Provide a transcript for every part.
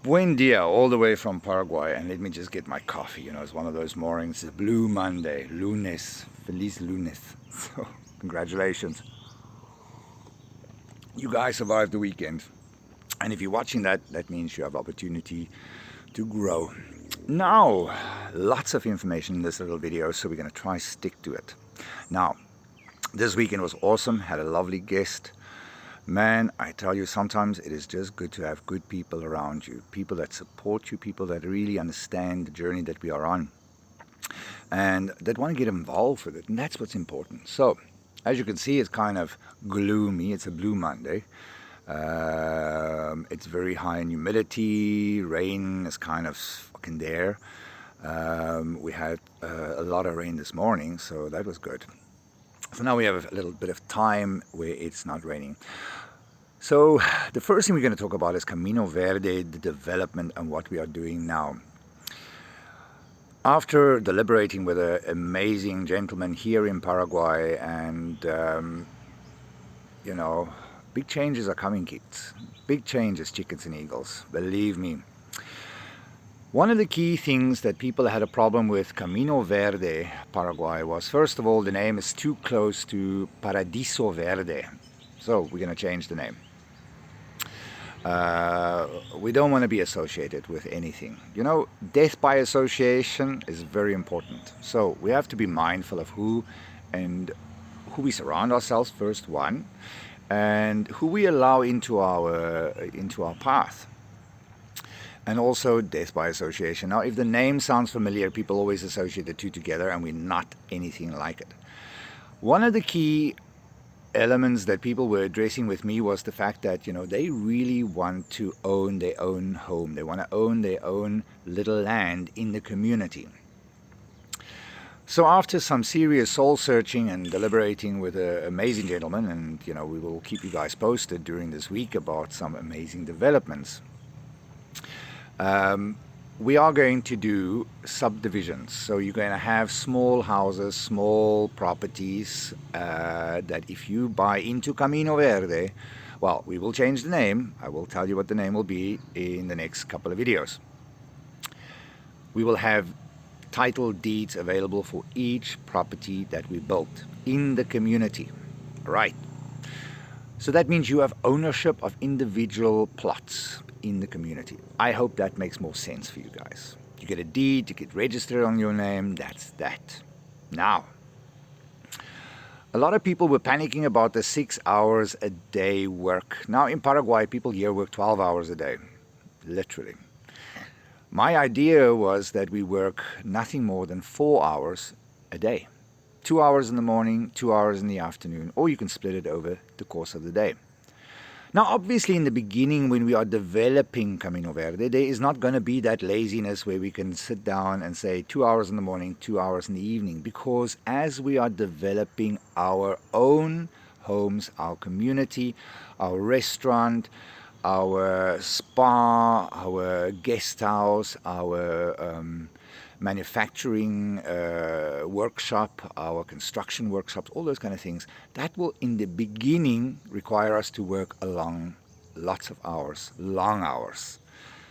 Buen dia, all the way from Paraguay, and let me just get my coffee. You know, it's one of those mornings. It's Blue Monday, lunes, feliz lunes. So, congratulations. You guys survived the weekend. And if you're watching that, that means you have opportunity to grow. Now, lots of information in this little video, so we're going to try stick to it. Now, this weekend was awesome. Had a lovely guest. Man, I tell you, sometimes it is just good to have good people around you, people that support you, people that really understand the journey that we are on, and that want to get involved with it, and that's what's important. So, as you can see, it's kind of gloomy. It's a Blue Monday. It's very high in humidity. Rain is kind of fucking there. We had a lot of rain this morning, so that was good. So now we have a little bit of time where it's not raining. So the first thing we're going to talk about is Camino Verde, the development, and what we are doing now. After deliberating with an amazing gentleman here in Paraguay, and you know, big changes are coming, kids. Big changes, chickens and eagles, believe me. One of the key things that people had a problem with Camino Verde, Paraguay, was, first of all, the name is too close to Paradiso Verde. So we're going to change the name. We don't want to be associated with anything. You know, death by association is very important. So we have to be mindful of who we surround ourselves, first one, and who we allow into our path. And also death by association. Now, if the name sounds familiar, people always associate the two together, and we're not anything like it. One of the key elements that people were addressing with me was the fact that, you know, they really want to own their own home. They want to own their own little land in the community. So after some serious soul searching and deliberating with an amazing gentleman, and, you know, we will keep you guys posted during this week about some amazing developments. We are going to do subdivisions. So you're going to have small houses, small properties that if you buy into Camino Verde, well, we will change the name. I will tell you what the name will be in the next couple of videos. We will have title deeds available for each property that we built in the community. Right. So that means you have ownership of individual plots in the community. I hope that makes more sense for you guys. You get a deed, you get registered on your name, that's that. Now, a lot of people were panicking about the 6 hours a day work. Now in Paraguay, people here work 12 hours a day, literally. My idea was that we work nothing more than 4 hours a day. 2 hours in the morning, 2 hours in the afternoon, or you can split it over the course of the day. Now, obviously, in the beginning, when we are developing Camino Verde, there is not going to be that laziness where we can sit down and say 2 hours in the morning, 2 hours in the evening, because as we are developing our own homes, our community, our restaurant, our spa, our guest house, our manufacturing workshop, our construction workshops, all those kind of things, that will in the beginning require us to work along lots of hours, long hours.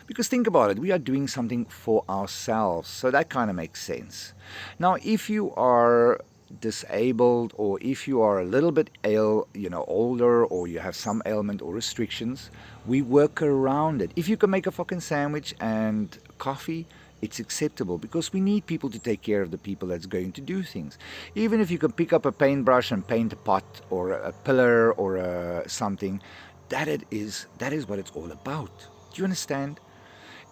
Because think about it, we are doing something for ourselves, so that kind of makes sense. Now, if you are disabled, or if you are a little bit ill, you know, older, or you have some ailment or restrictions, we work around it. If you can make a fucking sandwich and coffee, it's acceptable, because we need people to take care of the people that's going to do things. Even if you can pick up a paintbrush and paint a pot or a pillar or something, that is what it's all about. Do you understand?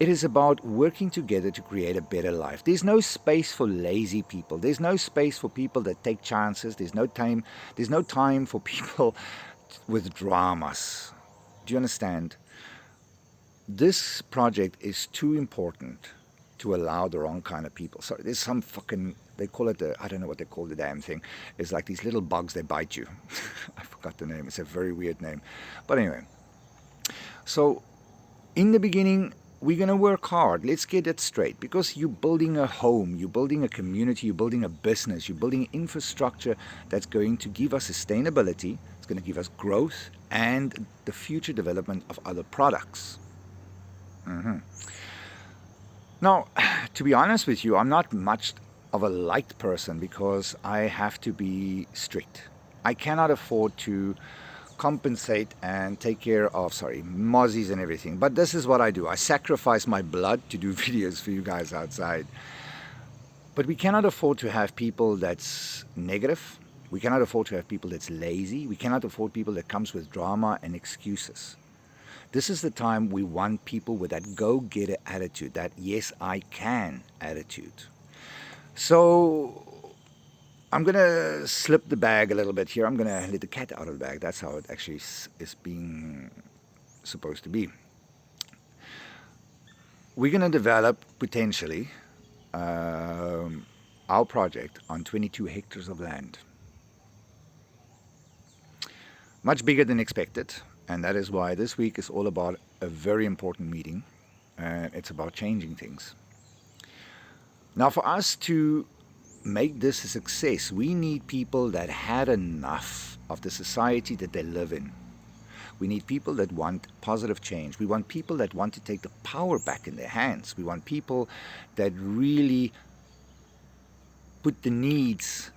It is about working together to create a better life. There's no space for lazy people. There's no space for people that take chances. There's no time for people with dramas. Do you understand? This project is too important to allow the wrong kind of people. Sorry, there's some fucking, they call it I don't know what they call the damn thing. It's like these little bugs, they bite you. I forgot the name. It's a very weird name. But anyway, so in the beginning, we're going to work hard. Let's get it straight, because you're building a home, you're building a community, you're building a business, you're building infrastructure that's going to give us sustainability, it's going to give us growth and the future development of other products. Now, to be honest with you, I'm not much of a liked person because I have to be strict. I cannot afford to compensate and take care of, sorry, mozzies and everything. But this is what I do. I sacrifice my blood to do videos for you guys outside. But we cannot afford to have people that's negative. We cannot afford to have people that's lazy. We cannot afford people that comes with drama and excuses. This is the time we want people with that go-getter attitude, that yes, I can attitude. So I'm going to slip the bag a little bit here. I'm going to let the cat out of the bag. That's how it actually is being supposed to be. We're going to develop, potentially, our project on 22 hectares of land. Much bigger than expected. And that is why this week is all about a very important meeting. And it's about changing things. Now, for us to make this a success, we need people that had enough of the society that they live in. We need people that want positive change. We want people that want to take the power back in their hands. We want people that really put the needs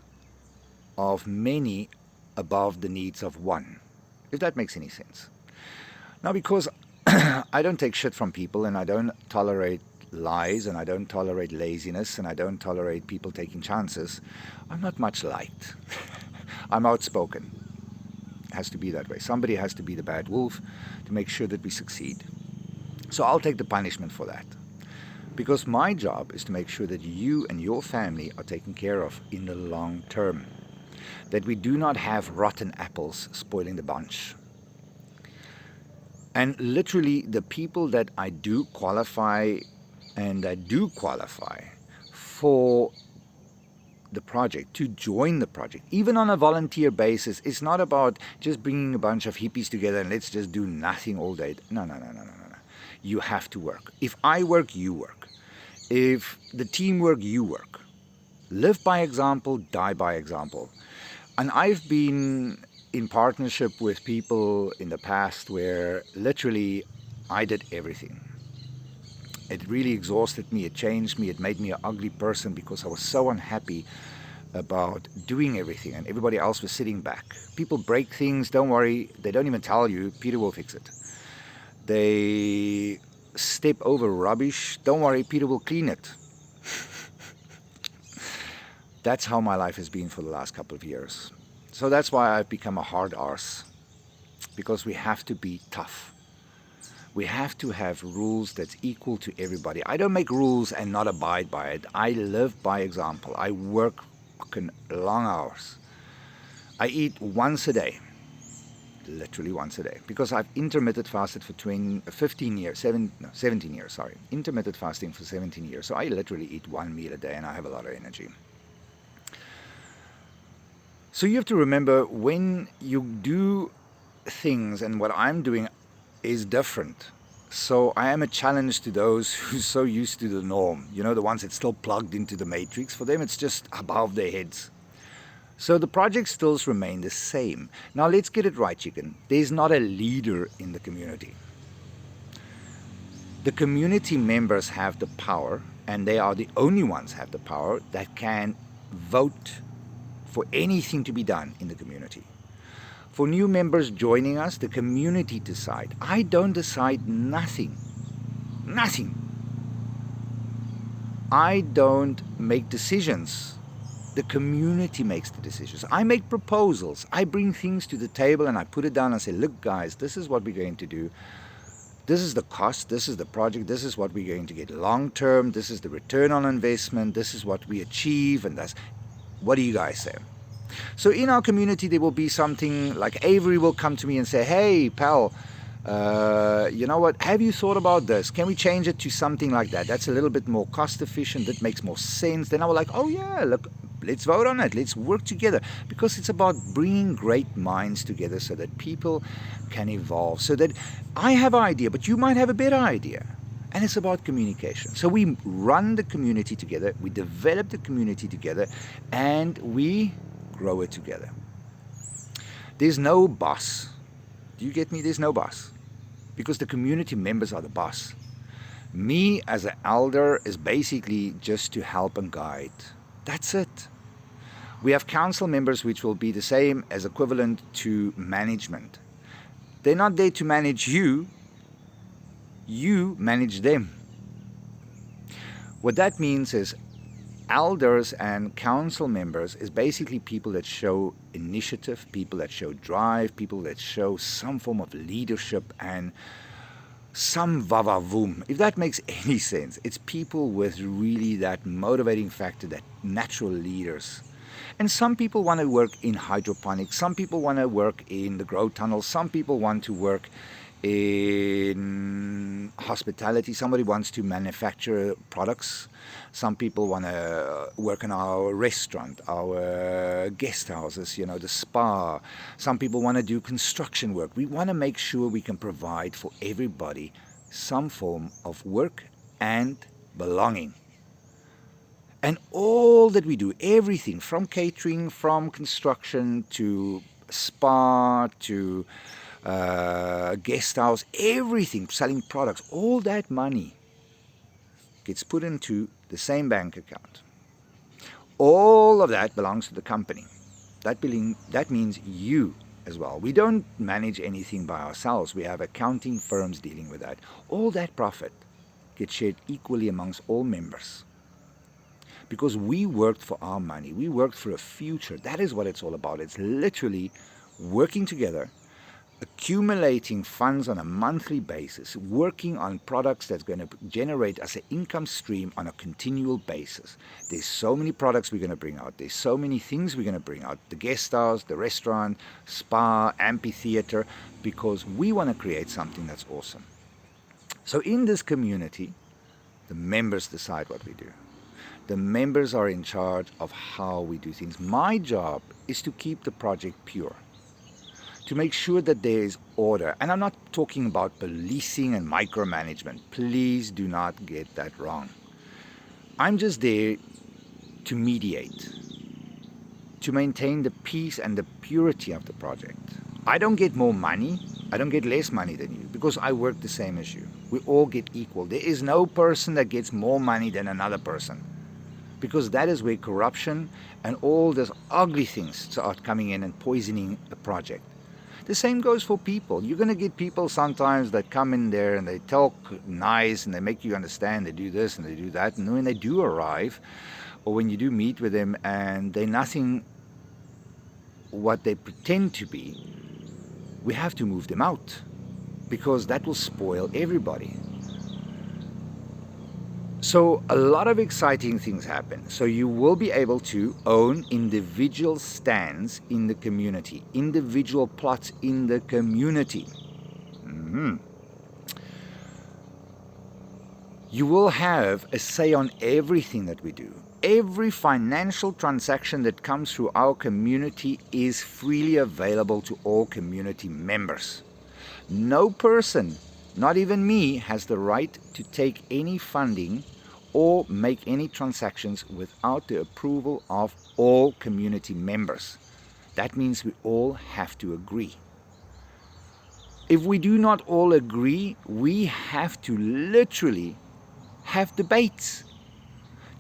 of many above the needs of one, if that makes any sense. Now, because I don't take shit from people, and I don't tolerate lies, and I don't tolerate laziness, and I don't tolerate people taking chances, I'm not much liked. I'm outspoken. It has to be that way. Somebody has to be the bad wolf to make sure that we succeed. So I'll take the punishment for that. Because my job is to make sure that you and your family are taken care of in the long term. That we do not have rotten apples spoiling the bunch. And literally the people that I do qualify and that do qualify for the project, to join the project, even on a volunteer basis, it's not about just bringing a bunch of hippies together and let's just do nothing all day. No. You have to work. If I work, you work. If the team work, you work. Live by example, die by example. And I've been in partnership with people in the past where literally I did everything. It really exhausted me, it changed me, it made me an ugly person because I was so unhappy about doing everything and everybody else was sitting back. People break things, don't worry, they don't even tell you, Peter will fix it. They step over rubbish, don't worry, Peter will clean it. That's how my life has been for the last couple of years. So that's why I've become a hard arse, because we have to be tough. We have to have rules that's equal to everybody. I don't make rules and not abide by it. I live by example. I work fucking long hours. I eat once a day, literally once a day, because I've intermittent fasted for 17 years, sorry. Intermittent fasting for 17 years. So I literally eat one meal a day and I have a lot of energy. So you have to remember, when you do things, and what I'm doing is different. So I am a challenge to those who are so used to the norm. You know, the ones that still plugged into the matrix. For them, it's just above their heads. So the project still remain the same. Now let's get it right, chicken. There's not a leader in the community. The community members have the power, and they are the only ones have the power that can vote for anything to be done in the community. For new members joining us, the community decide. I don't decide nothing. Nothing. I don't make decisions. The community makes the decisions. I make proposals. I bring things to the table and I put it down and say, look guys, this is what we're going to do. This is the cost, this is the project, this is what we're going to get long term, this is the return on investment, this is what we achieve, and that's, what do you guys say? So in our community, there will be something like Avery will come to me and say, hey, pal, you know what, have you thought about this? Can we change it to something like that? That's a little bit more cost efficient, that makes more sense. Then I was like, oh yeah, look, let's vote on it. Let's work together. Because it's about bringing great minds together so that people can evolve. So that I have an idea, but you might have a better idea. And it's about communication. So we run the community together, we develop the community together, and we grow it together. There's no boss. Do you get me? There's no boss. Because the community members are the boss. Me as an elder is basically just to help and guide. That's it. We have council members which will be the same as equivalent to management. They're not there to manage you, you manage them. What that means is elders and council members is basically people that show initiative, people that show drive, people that show some form of leadership and some vavavoom, if that makes any sense. It's people with really that motivating factor, that natural leaders. And some people want to work in hydroponics, some people want to work in the grow tunnel, some people want to work in hospitality, somebody wants to manufacture products, some people want to work in our restaurant, our guest houses, the spa, some people want to do construction work. We want to make sure we can provide for everybody some form of work and belonging. And all that we do, everything from catering, from construction to spa to guest house, everything, selling products, all that money gets put into the same bank account. All of that belongs to the company. That means you as well. We don't manage anything by ourselves. We have accounting firms dealing with that. All that profit gets shared equally amongst all members. Because we worked for our money. We worked for a future. That is what it's all about. It's literally working together, accumulating funds on a monthly basis, working on products that's going to generate us an income stream on a continual basis. There's so many products we're going to bring out. There's so many things we're going to bring out. The guest house, the restaurant, spa, amphitheater, because we want to create something that's awesome. So in this community, the members decide what we do. The members are in charge of how we do things. My job is to keep the project pure, to make sure that there is order. And I'm not talking about policing and micromanagement. Please do not get that wrong. I'm just there to mediate, to maintain the peace and the purity of the project. I don't get more money. I don't get less money than you because I work the same as you. We all get equal. There is no person that gets more money than another person, because that is where corruption and all those ugly things start coming in and poisoning the project. The same goes for people. You're going to get people sometimes that come in there and they talk nice and they make you understand, they do this and they do that. And when they do arrive, or when you do meet with them and they're nothing what they pretend to be, we have to move them out, because that will spoil everybody. So a lot of exciting things happen. So you will be able to own individual stands in the community, individual plots in the community. You will have a say on everything that we do. Every financial transaction that comes through our community is freely available to all community members. No person, not even me, has the right to take any funding or make any transactions without the approval of all community members. That means we all have to agree. If we do not all agree, we have to literally have debates.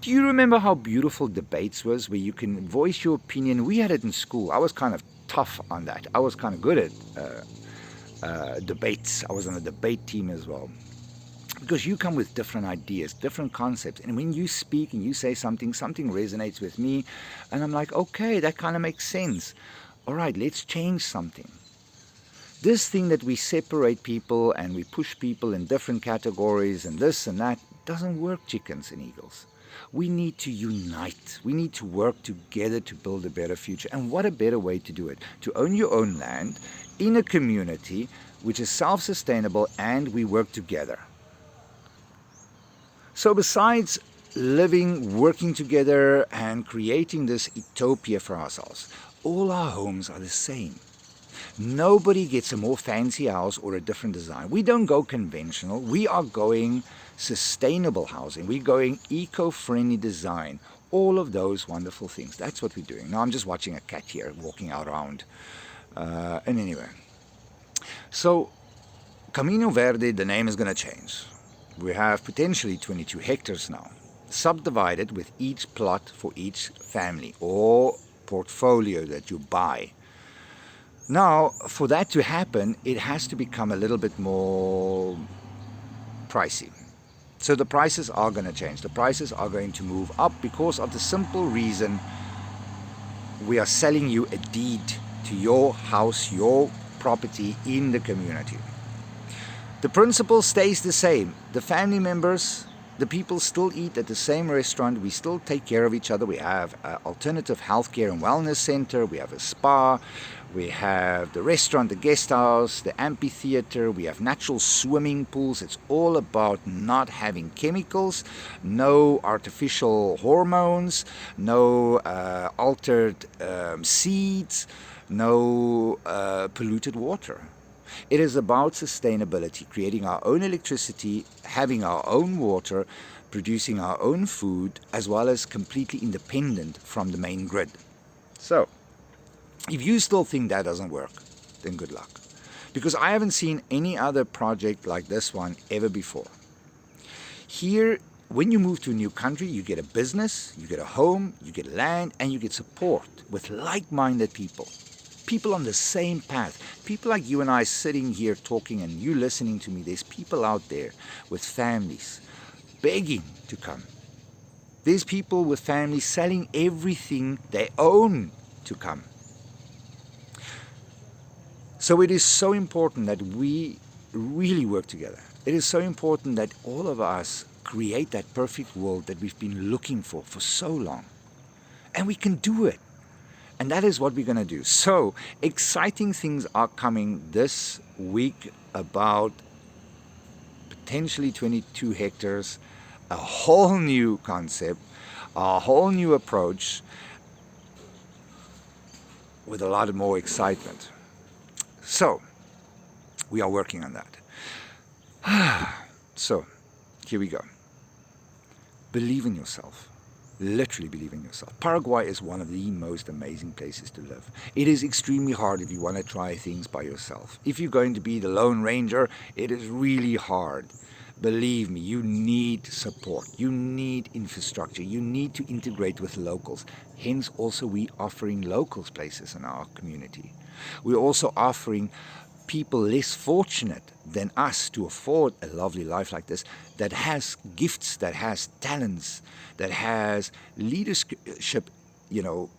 Do you remember how beautiful debates was, where you can voice your opinion? We had it in school. I was kind of tough on that. I was kind of good at debates. I was on a debate team as well. Because you come with different ideas, different concepts. And when you speak and you say something resonates with me. And I'm like, okay, that kind of makes sense. All right, let's change something. This thing that we separate people and we push people in different categories and this and that doesn't work, chickens and eagles. We need to unite. We need to work together to build a better future. And what a better way to do it? To own your own land in a community which is self-sustainable, and we work together. So besides living, working together and creating this utopia for ourselves, all our homes are the same. Nobody gets a more fancy house or a different design. We don't go conventional. We are going sustainable housing. We're going eco-friendly design. All of those wonderful things. That's what we're doing. Now I'm just watching a cat here walking out around. And anyway. So Camino Verde, the name is going to change. We have potentially 22 hectares now, subdivided with each plot for each family or portfolio that you buy. Now, for that to happen, it has to become a little bit more pricey. So the prices are going to change. The prices are going to move up because of the simple reason we are selling you a deed to your house, your property in the community. The principle stays the same. The family members, the people still eat at the same restaurant. We still take care of each other. We have an alternative healthcare and wellness center. We have a spa. We have the restaurant, the guest house, the amphitheater. We have natural swimming pools. It's all about not having chemicals, no artificial hormones, no altered seeds, no polluted water. It is about sustainability, creating our own electricity, having our own water, producing our own food, as well as completely independent from the main grid. So, if you still think that doesn't work, then good luck. Because I haven't seen any other project like this one ever before. Here, when you move to a new country, you get a business, you get a home, you get land, and you get support with like-minded people. People on the same path. People like you and I sitting here talking and you listening to me. There's people out there with families begging to come. There's people with families selling everything they own to come. So it is so important that we really work together. It is so important that all of us create that perfect world that we've been looking for so long. And we can do it. And that is what we're going to do. So, exciting things are coming this week about potentially 22 hectares, a whole new concept, a whole new approach with a lot more excitement. So, we are working on that. So, here we go. Believe in yourself. Literally believe in yourself. Paraguay is one of the most amazing places to live. It is extremely hard if you want to try things by yourself. If you're going to be the Lone Ranger, it is really hard. Believe me, you need support. You need infrastructure. You need to integrate with locals. Hence also we offering locals places in our community. We're also offering people less fortunate than us to afford a lovely life like this, that has gifts, that has talents, that has leadership,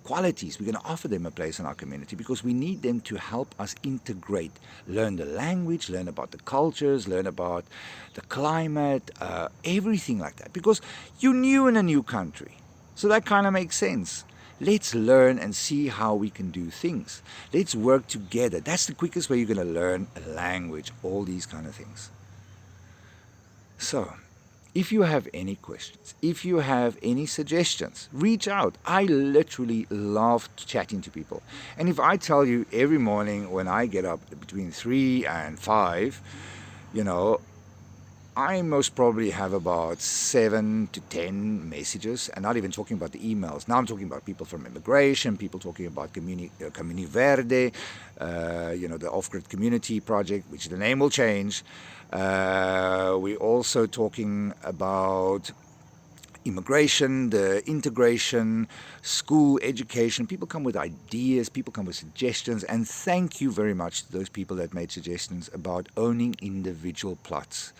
qualities. We're going to offer them a place in our community because we need them to help us integrate, learn the language, learn about the cultures, learn about the climate, everything like that. Because you're new in a new country, so that kind of makes sense. Let's learn and see how we can do things. Let's work together. That's the quickest way you're going to learn a language, all these kind of things. So, if you have any questions, if you have any suggestions, reach out. I literally love chatting to people. And if I tell you every morning when I get up between 3 and 5, I most probably have about 7 to 10 messages, and not even talking about the emails. Now I'm talking about people from immigration, people talking about Comuni Verde, the off-grid community project, which the name will change. We're also talking about immigration, the integration, school, education. People come with ideas, people come with suggestions, and thank you very much to those people that made suggestions about owning individual plots.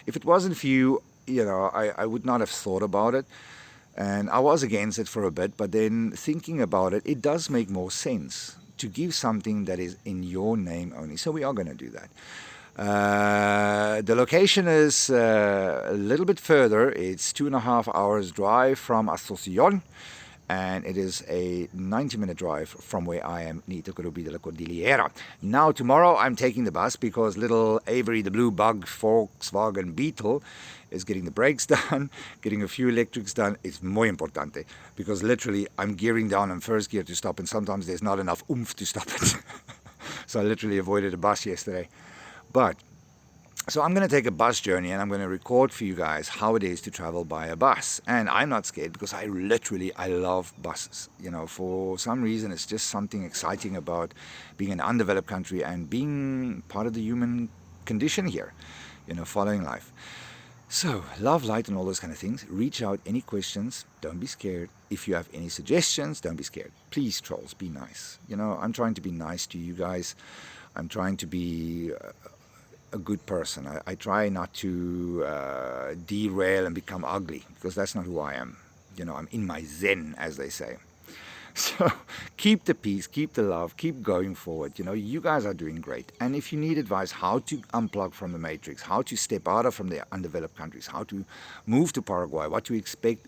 If it wasn't for you, I would not have thought about it, and I was against it for a bit, but then thinking about it, it does make more sense to give something that is in your name only. So we are going to do that. The location is a little bit further. It's 2.5 hours drive from Asunción, and it is a 90-minute drive from where I am, Nito Corubi de la Cordillera. Now, tomorrow I'm taking the bus because little Avery, the blue bug Volkswagen Beetle, is getting the brakes done, getting a few electrics done. It's muy importante because literally I'm gearing down in first gear to stop, and sometimes there's not enough oomph to stop it. So I literally avoided a bus yesterday. So I'm going to take a bus journey, and I'm going to record for you guys how it is to travel by a bus. And I'm not scared because I love buses. For some reason, it's just something exciting about being an undeveloped country and being part of the human condition here, following life. So, love, light, and all those kind of things. Reach out, any questions, don't be scared. If you have any suggestions, don't be scared. Please, trolls, be nice. I'm trying to be nice to you guys. I'm trying to be a good person. I try not to derail and become ugly, because that's not who I am. I'm in my zen, as they say. So keep the peace, keep the love, keep going forward. You guys are doing great. And if you need advice how to unplug from the matrix, how to step out of from the undeveloped countries, how to move to Paraguay, what to expect,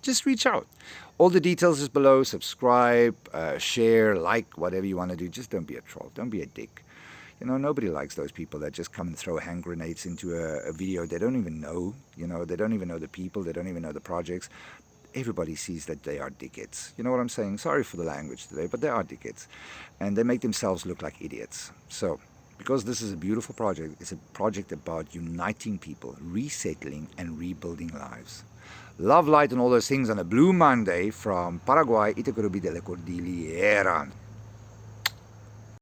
just reach out. All the details is below. Subscribe, share, like, whatever you want to do. Just don't be a troll. Don't be a dick. Nobody likes those people that just come and throw hand grenades into a video they don't even know. They don't even know the people. They don't even know the projects. Everybody sees that they are dickheads. You know what I'm saying? Sorry for the language today, but they are dickheads. And they make themselves look like idiots. So, because this is a beautiful project, it's a project about uniting people, resettling and rebuilding lives. Love, light, and all those things on a Blue Monday from Paraguay, Itacurubi de la Cordillera.